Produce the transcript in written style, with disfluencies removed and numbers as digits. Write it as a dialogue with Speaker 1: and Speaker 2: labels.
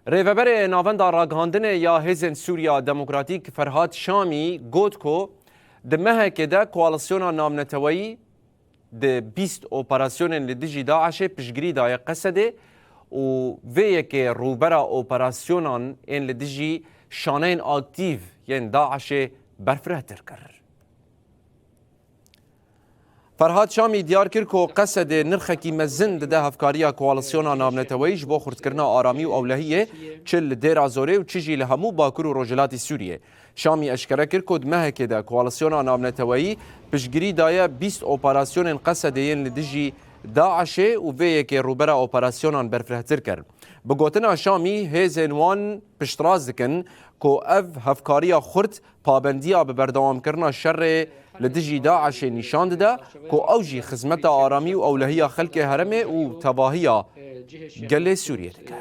Speaker 1: ریوبر ناوندا راگهاندن یا هزن سوریا دموکراتیک فرهاد شامی گوت کو د مهکه ده کوالسیونا نامنتوایی د 20 اپراسیون لدیجی داعش پشگری دای قصده و وی که روبرا اپراسیونان این لدیجی شانین اکتیو یعنی داعش برفره تر کرد. فرهاد شامی دیار کرد که قصد نرخکی مزن ده هفکاریا کوالسیونا نامنتواییش با خردکرنا آرامی و اولهیه چل دیر آزوره و چیجی لهمو باکر و رجلاتی سوریه. شامی اشکره کرد که مهکه ده کوالسیونا نامنتوایی پشگری دایه 20 اپراسیون قصد این لدیجی داعش و وی که روبرا اپراسیونان برفره تر کرد. بگوتنا شامی هزن وان پشتراز دکن که اف هفکاریا خرد پابندیا به بردوام کرنا شر لدیجی داعش نشان ده که اوجی خدمت آرامی و اولهی خلق هرمه و تباهی گل سوریه دکه.